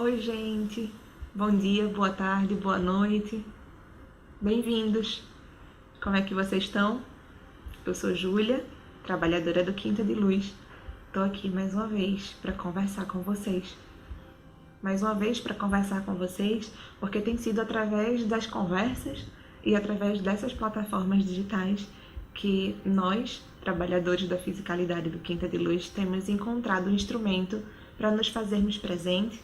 Oi, gente. Bom dia, boa tarde, boa noite. Bem-vindos. Como é que vocês estão? Eu sou Júlia, trabalhadora do Quinta de Luz. Estou aqui mais uma vez para conversar com vocês. Porque tem sido através das conversas e através dessas plataformas digitais que nós, trabalhadores da fisicalidade do Quinta de Luz, temos encontrado um instrumento para nos fazermos presentes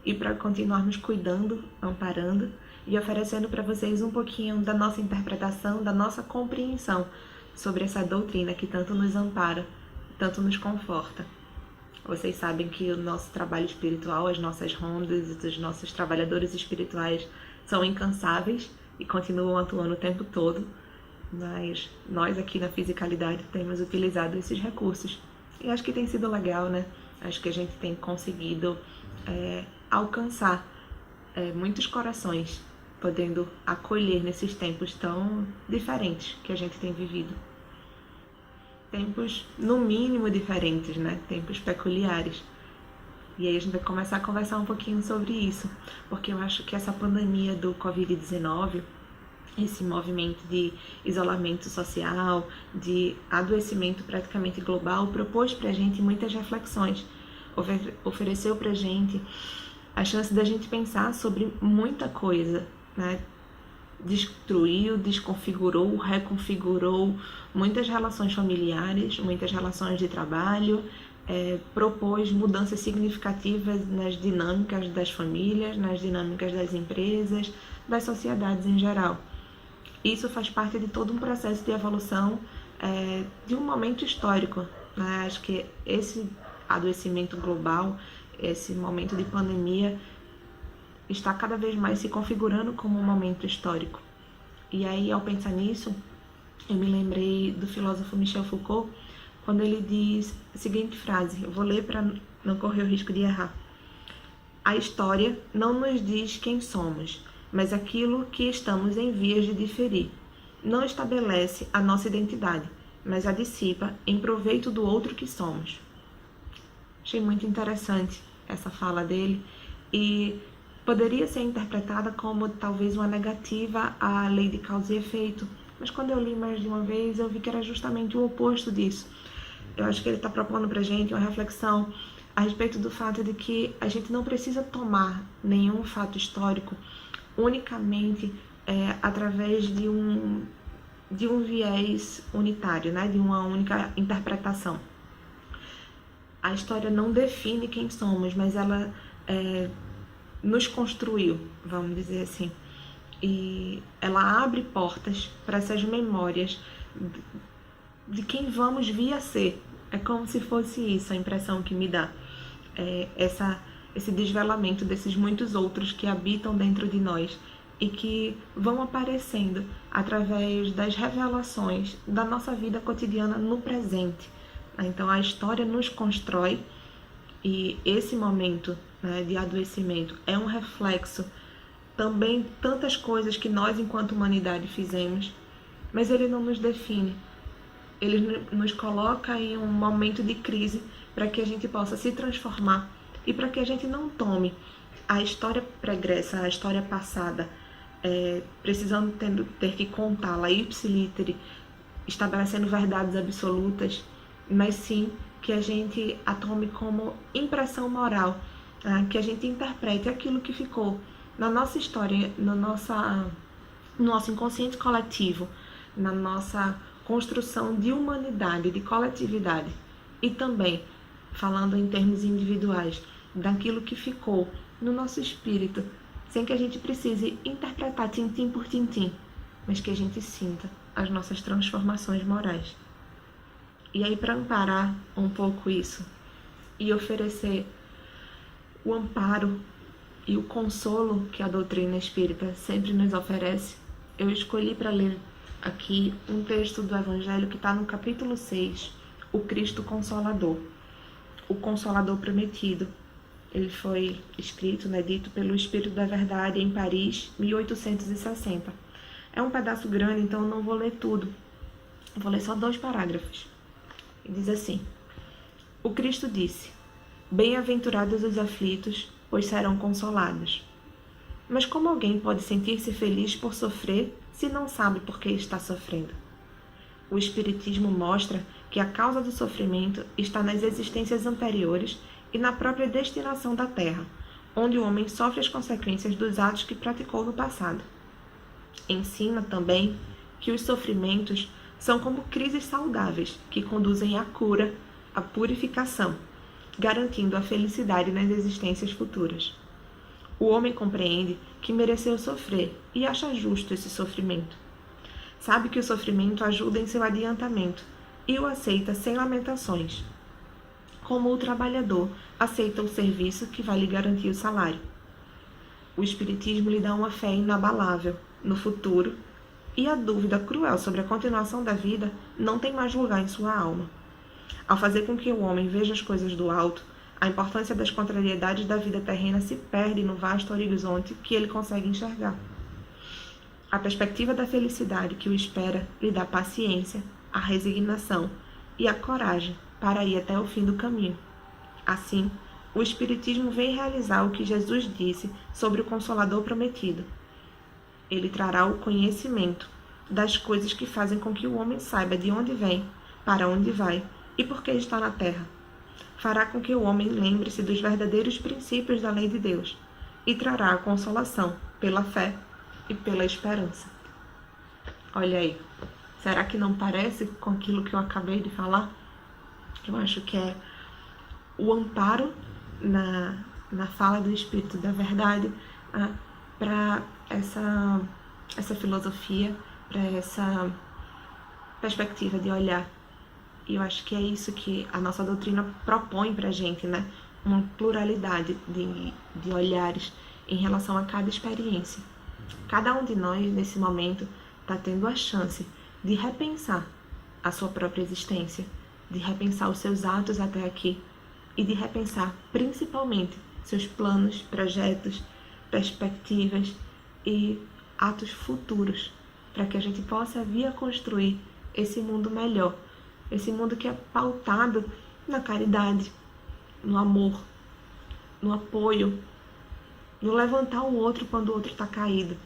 e para continuarmos cuidando, amparando e oferecendo para vocês um pouquinho da nossa interpretação, da nossa compreensão sobre essa doutrina que tanto nos ampara, tanto nos conforta. Vocês sabem que o nosso trabalho espiritual, as nossas rondas, os nossos trabalhadores espirituais são incansáveis e continuam atuando o tempo todo, mas nós aqui na fisicalidade temos utilizado esses recursos. E acho que tem sido legal, né? Acho que a gente tem conseguido alcançar muitos corações, podendo acolher nesses tempos tão diferentes que a gente tem vivido. Tempos, no mínimo, diferentes, né? Tempos peculiares. E aí a gente vai começar a conversar um pouquinho sobre isso, porque eu acho que essa pandemia do Covid-19, esse movimento de isolamento social, de adoecimento praticamente global, propôs pra gente muitas reflexões, ofereceu pra gente a chance da gente pensar sobre muita coisa, né? Destruiu, desconfigurou, reconfigurou muitas relações familiares, muitas relações de trabalho, propôs mudanças significativas nas dinâmicas das famílias, nas dinâmicas das empresas, das sociedades em geral. Isso faz parte de todo um processo de evolução de um momento histórico, né? Acho que esse adoecimento global, esse momento de pandemia, está cada vez mais se configurando como um momento histórico. E aí, ao pensar nisso, eu me lembrei do filósofo Michel Foucault, quando ele diz a seguinte frase, eu vou ler para não correr o risco de errar. A história não nos diz quem somos, mas aquilo que estamos em vias de diferir. Não estabelece a nossa identidade, mas a dissipa em proveito do outro que somos. Achei muito interessante essa fala dele e poderia ser interpretada como talvez uma negativa à lei de causa e efeito, mas quando eu li mais de uma vez eu vi que era justamente o oposto disso. Eu acho que ele está propondo para a gente uma reflexão a respeito do fato de que a gente não precisa tomar nenhum fato histórico unicamente através de um viés unitário, né? De uma única interpretação. A história não define quem somos, mas ela nos construiu, vamos dizer assim. E ela abre portas para essas memórias de quem vamos vir a ser. É como se fosse isso a impressão que me dá. Esse desvelamento desses muitos outros que habitam dentro de nós e que vão aparecendo através das revelações da nossa vida cotidiana no presente. Então a história nos constrói e esse momento, né, de adoecimento é um reflexo também de tantas coisas que nós enquanto humanidade fizemos, mas ele não nos define. Ele nos coloca em um momento de crise para que a gente possa se transformar e para que a gente não tome a história pregressa, a história passada, precisando ter que contá-la ipsilítere, estabelecendo verdades absolutas, mas sim que a gente a tome como impressão moral, que a gente interprete aquilo que ficou na nossa história, no nosso inconsciente coletivo, na nossa construção de humanidade, de coletividade, e também, falando em termos individuais, daquilo que ficou no nosso espírito, sem que a gente precise interpretar tintim por tintim, mas que a gente sinta as nossas transformações morais. E aí, para amparar um pouco isso e oferecer o amparo e o consolo que a doutrina espírita sempre nos oferece, eu escolhi para ler aqui um texto do Evangelho que está no capítulo 6, o Cristo Consolador, o Consolador Prometido. Ele foi escrito, dito pelo Espírito da Verdade em Paris, 1860. É um pedaço grande, então eu não vou ler tudo. Eu vou ler só 2 parágrafos. E diz assim: O Cristo disse: Bem-aventurados os aflitos, pois serão consolados. Mas como alguém pode sentir-se feliz por sofrer se não sabe por que está sofrendo? O Espiritismo mostra que a causa do sofrimento está nas existências anteriores e na própria destinação da Terra, onde o homem sofre as consequências dos atos que praticou no passado. Ensina também que os sofrimentos são como crises saudáveis que conduzem à cura, à purificação, garantindo a felicidade nas existências futuras. O homem compreende que mereceu sofrer e acha justo esse sofrimento. Sabe que o sofrimento ajuda em seu adiantamento e o aceita sem lamentações, como o trabalhador aceita o serviço que vai lhe garantir o salário. O Espiritismo lhe dá uma fé inabalável no futuro e a dúvida cruel sobre a continuação da vida não tem mais lugar em sua alma. Ao fazer com que o homem veja as coisas do alto, a importância das contrariedades da vida terrena se perde no vasto horizonte que ele consegue enxergar. A perspectiva da felicidade que o espera lhe dá paciência, a resignação e a coragem para ir até o fim do caminho. Assim, o Espiritismo vem realizar o que Jesus disse sobre o Consolador prometido. Ele trará o conhecimento das coisas que fazem com que o homem saiba de onde vem, para onde vai e por que está na terra. Fará com que o homem lembre-se dos verdadeiros princípios da lei de Deus e trará a consolação pela fé e pela esperança. Olha aí, será que não parece com aquilo que eu acabei de falar? Eu acho que é o amparo na fala do Espírito da Verdade para essa filosofia, para essa perspectiva de olhar. E eu acho que é isso que a nossa doutrina propõe para a gente, né? Uma pluralidade de olhares em relação a cada experiência. Cada um de nós, nesse momento, está tendo a chance de repensar a sua própria existência, de repensar os seus atos até aqui e de repensar, principalmente, seus planos, projetos, perspectivas e atos futuros, para que a gente possa vir a construir esse mundo melhor, esse mundo que é pautado na caridade, no amor, no apoio, no levantar o outro quando o outro está caído.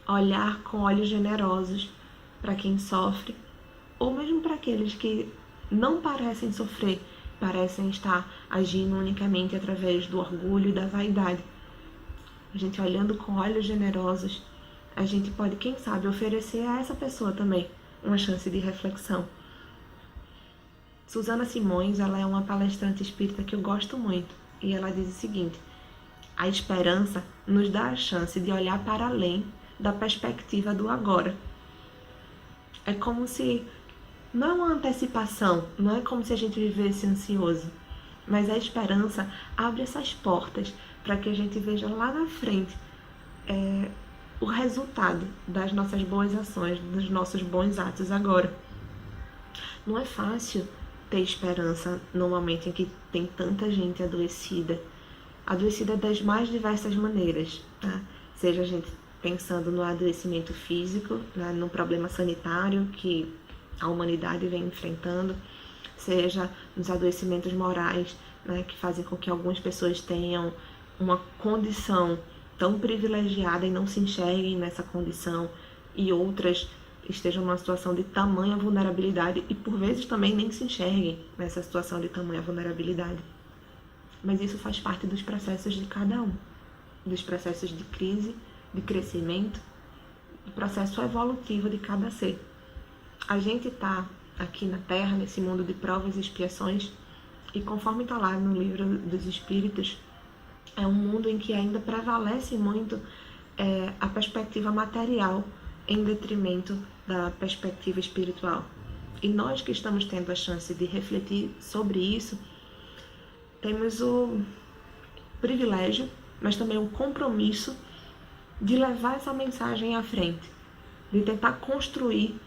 Olhar com olhos generosos para quem sofre, ou mesmo para aqueles que não parecem sofrer, parecem estar agindo unicamente através do orgulho e da vaidade. A gente olhando com olhos generosos, a gente pode, quem sabe, oferecer a essa pessoa também uma chance de reflexão. Susana Simões, ela é uma palestrante espírita que eu gosto muito, e ela diz o seguinte: a esperança nos dá a chance de olhar para além da perspectiva do agora. É como se, não é uma antecipação, não é como se a gente vivesse ansioso, mas a esperança abre essas portas para que a gente veja lá na frente o resultado das nossas boas ações, dos nossos bons atos agora. Não é fácil ter esperança no momento em que tem tanta gente adoecida das mais diversas maneiras, tá? Seja a gente pensando no adoecimento físico, né, no problema sanitário que a humanidade vem enfrentando, seja nos adoecimentos morais, né, que fazem com que algumas pessoas tenham uma condição tão privilegiada e não se enxerguem nessa condição, e outras estejam numa situação de tamanha vulnerabilidade e por vezes também nem se enxerguem nessa situação de tamanha vulnerabilidade. Mas isso faz parte dos processos de cada um, dos processos de crise, de crescimento, do processo evolutivo de cada ser. A gente está aqui na Terra, nesse mundo de provas e expiações, e conforme está lá no livro dos Espíritos, é um mundo em que ainda prevalece muito a perspectiva material em detrimento da perspectiva espiritual. E nós que estamos tendo a chance de refletir sobre isso, temos o privilégio, mas também o compromisso de levar essa mensagem à frente, de tentar construir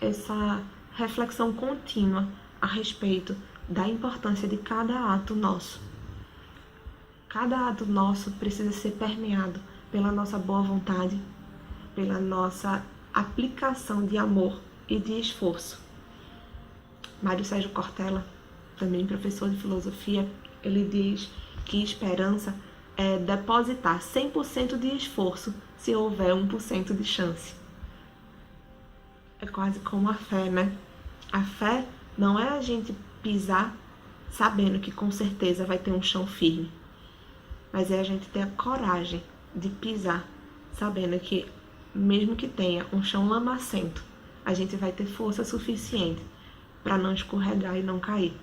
essa reflexão contínua a respeito da importância de cada ato nosso. Cada ato nosso precisa ser permeado pela nossa boa vontade, pela nossa aplicação de amor e de esforço. Mário Sérgio Cortella, também professor de filosofia, ele diz que esperança é depositar 100% de esforço se houver 1% de chance. É quase como a fé, né? A fé não é a gente pisar sabendo que com certeza vai ter um chão firme, mas é a gente ter a coragem de pisar sabendo que, mesmo que tenha um chão lamacento, a gente vai ter força suficiente para não escorregar e não cair.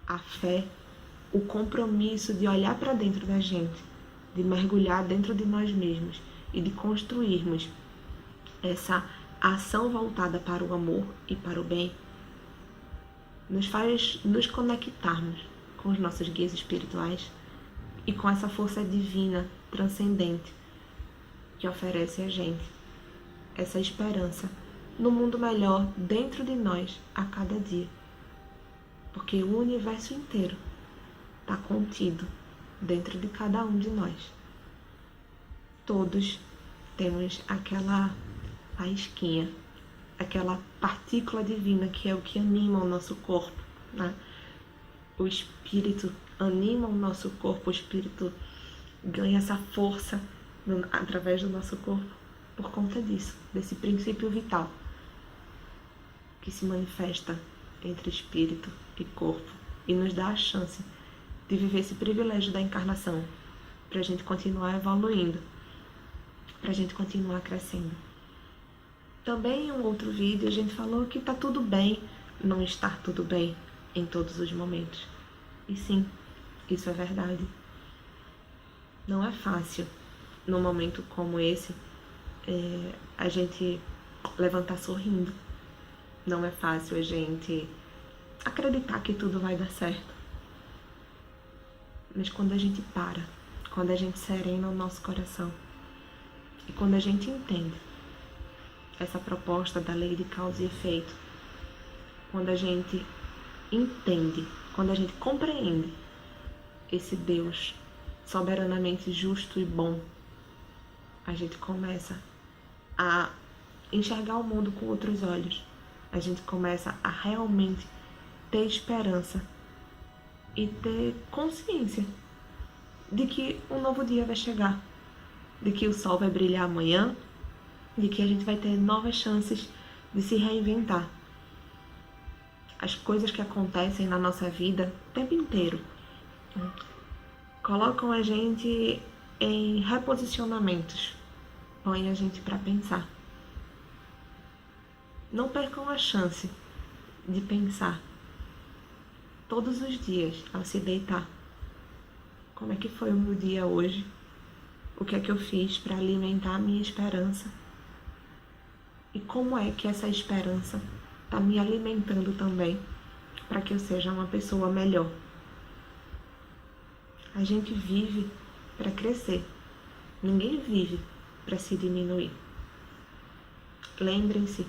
A fé, o compromisso de olhar para dentro da gente, de mergulhar dentro de nós mesmos e de construirmos essa ação voltada para o amor e para o bem, nos faz nos conectarmos com os nossos guias espirituais e com essa força divina, transcendente, que oferece a gente essa esperança no mundo melhor dentro de nós a cada dia. Porque o universo inteiro está contido dentro de cada um de nós. Todos temos aquela faísquinha, aquela partícula divina que é o que anima o nosso corpo, né? O espírito anima o nosso corpo, o espírito ganha essa força através do nosso corpo por conta disso, desse princípio vital que se manifesta entre espírito e corpo e nos dá a chance de viver esse privilégio da encarnação para a gente continuar evoluindo, para a gente continuar crescendo. Também em um outro vídeo a gente falou que tá tudo bem não estar tudo bem em todos os momentos. E sim, isso é verdade. Não é fácil, num momento como esse, a gente levantar sorrindo. Não é fácil a gente acreditar que tudo vai dar certo. Mas quando a gente para, quando a gente serena o nosso coração e quando a gente entende essa proposta da lei de causa e efeito, quando a gente entende, quando a gente compreende esse Deus soberanamente justo e bom, a gente começa a enxergar o mundo com outros olhos. A gente começa a realmente ter esperança e ter consciência de que um novo dia vai chegar, de que o sol vai brilhar amanhã, de que a gente vai ter novas chances de se reinventar. As coisas que acontecem na nossa vida o tempo inteiro colocam a gente em reposicionamentos, põem a gente para pensar. Não percam a chance de pensar todos os dias ao se deitar. Como é que foi o meu dia hoje? O que é que eu fiz para alimentar a minha esperança? E como é que essa esperança está me alimentando também para que eu seja uma pessoa melhor? A gente vive para crescer. Ninguém vive para se diminuir. Lembrem-se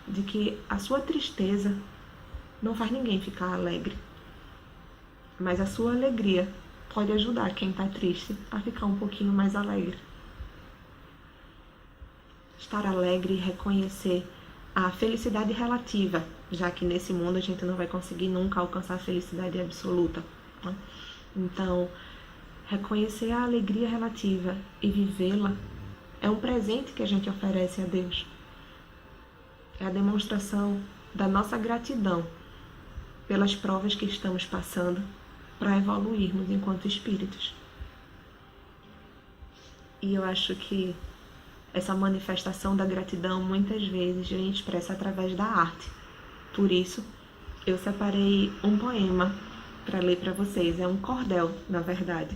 de que a sua tristeza não faz ninguém ficar alegre. Mas a sua alegria pode ajudar quem está triste a ficar um pouquinho mais alegre. Estar alegre e reconhecer a felicidade relativa, já que nesse mundo a gente não vai conseguir nunca alcançar a felicidade absoluta, né? Então, reconhecer a alegria relativa e vivê-la é um presente que a gente oferece a Deus. É a demonstração da nossa gratidão pelas provas que estamos passando para evoluirmos enquanto espíritos. E eu acho que essa manifestação da gratidão muitas vezes vem expressa através da arte. Por isso, eu separei um poema para ler para vocês. É um cordel, na verdade,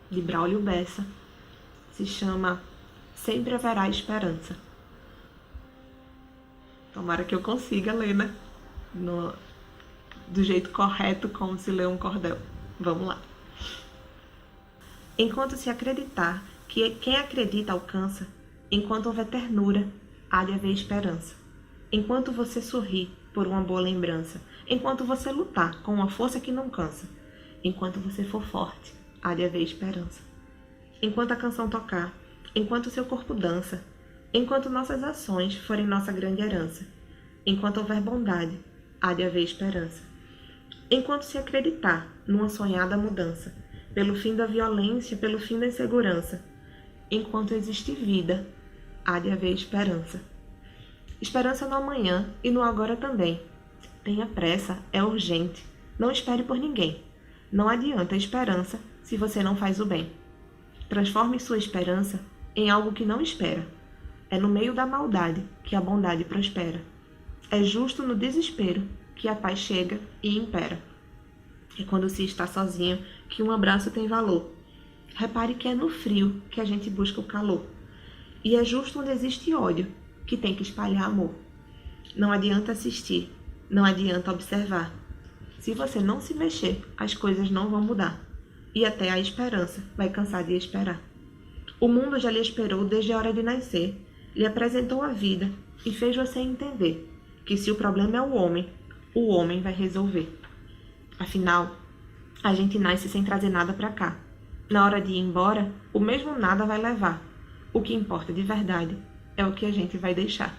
de Braulio Bessa. Se chama Sempre Haverá Esperança. Tomara que eu consiga ler, né? Do jeito correto, como se lê um cordel. Vamos lá. Enquanto se acreditar que quem acredita alcança, enquanto houver ternura, há de haver esperança. Enquanto você sorrir por uma boa lembrança, enquanto você lutar com uma força que não cansa, enquanto você for forte, há de haver esperança. Enquanto a canção tocar, enquanto seu corpo dança, enquanto nossas ações forem nossa grande herança, enquanto houver bondade, há de haver esperança. Enquanto se acreditar numa sonhada mudança, pelo fim da violência, pelo fim da insegurança, enquanto existe vida, há de haver esperança. Esperança no amanhã e no agora também. Tenha pressa, é urgente. Não espere por ninguém. Não adianta esperança se você não faz o bem. Transforme sua esperança em algo que não espera. É no meio da maldade que a bondade prospera. É justo no desespero que a paz chega e impera. É quando se está sozinho que um abraço tem valor. Repare que é no frio que a gente busca o calor. E é justo onde existe ódio que tem que espalhar amor. Não adianta assistir, não adianta observar. Se você não se mexer, as coisas não vão mudar. E até a esperança vai cansar de esperar. O mundo já lhe esperou desde a hora de nascer, lhe apresentou a vida e fez você entender que se o problema é o homem vai resolver. Afinal, a gente nasce sem trazer nada para cá. Na hora de ir embora, o mesmo nada vai levar. O que importa de verdade é o que a gente vai deixar.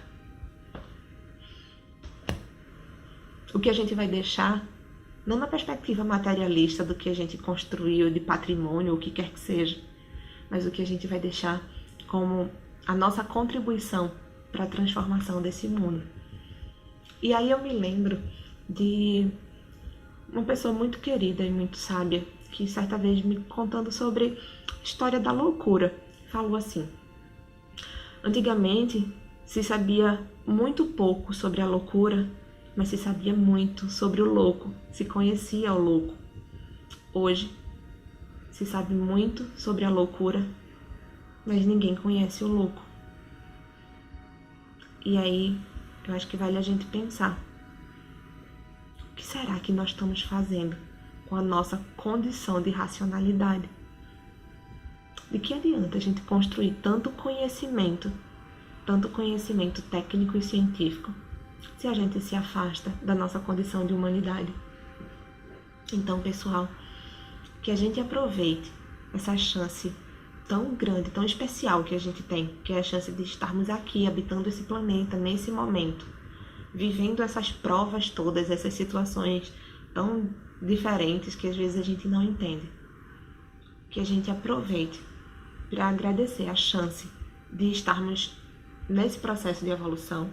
O que a gente vai deixar, não na perspectiva materialista do que a gente construiu de patrimônio, ou o que quer que seja, mas o que a gente vai deixar como a nossa contribuição para a transformação desse mundo. E aí eu me lembro de uma pessoa muito querida e muito sábia, que certa vez me contando sobre a história da loucura, falou assim: antigamente se sabia muito pouco sobre a loucura, mas se sabia muito sobre o louco, se conhecia o louco. Hoje se sabe muito sobre a loucura, mas ninguém conhece o louco. E aí eu acho que vale a gente pensar: o que será que nós estamos fazendo com a nossa condição de racionalidade? De que adianta a gente construir tanto conhecimento técnico e científico, se a gente se afasta da nossa condição de humanidade? Então, pessoal, que a gente aproveite essa chance tão grande, tão especial que a gente tem, que é a chance de estarmos aqui, habitando esse planeta, nesse momento, vivendo essas provas todas, essas situações tão diferentes que às vezes a gente não entende. Que a gente aproveite para agradecer a chance de estarmos nesse processo de evolução,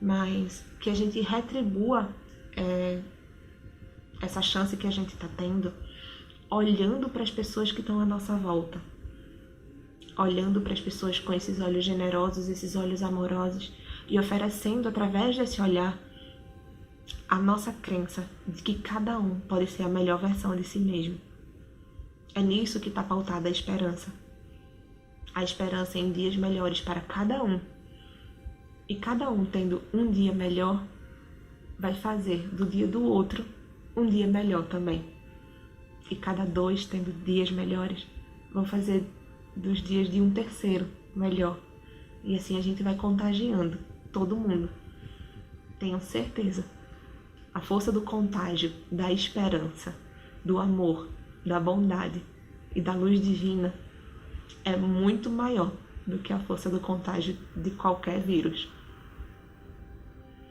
mas que a gente retribua essa chance que a gente está tendo, olhando para as pessoas que estão à nossa volta, olhando para as pessoas com esses olhos generosos, esses olhos amorosos, e oferecendo através desse olhar a nossa crença de que cada um pode ser a melhor versão de si mesmo. É nisso que está pautada a esperança. A esperança em dias melhores para cada um. E cada um tendo um dia melhor, vai fazer do dia do outro um dia melhor também. E cada dois tendo dias melhores, vão fazer dos dias de um terceiro melhor. E assim a gente vai contagiando todo mundo. Tenham certeza. A força do contágio, da esperança, do amor, da bondade e da luz divina é muito maior do que a força do contágio de qualquer vírus.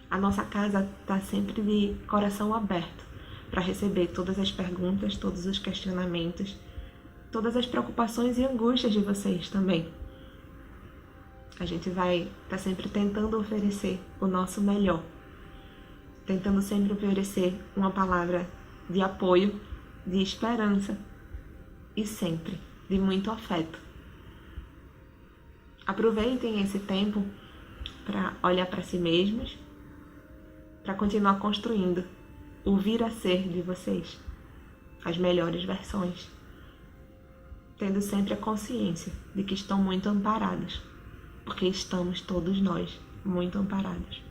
A nossa casa está sempre de coração aberto para receber todas as perguntas, todos os questionamentos, todas as preocupações e angústias de vocês também. A gente vai estar sempre tentando oferecer o nosso melhor, tentando sempre oferecer uma palavra de apoio, de esperança e sempre de muito afeto. Aproveitem esse tempo para olhar para si mesmos, para continuar construindo o vir a ser de vocês, as melhores versões, tendo sempre a consciência de que estão muito amparados, porque estamos todos nós muito amparados.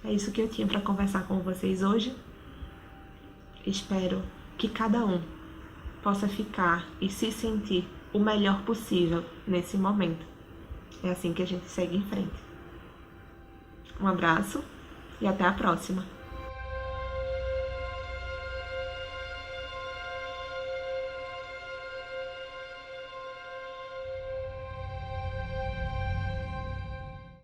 É isso que eu tinha para conversar com vocês hoje. Espero que cada um possa ficar e se sentir o melhor possível nesse momento. É assim que a gente segue em frente. Um abraço e até a próxima!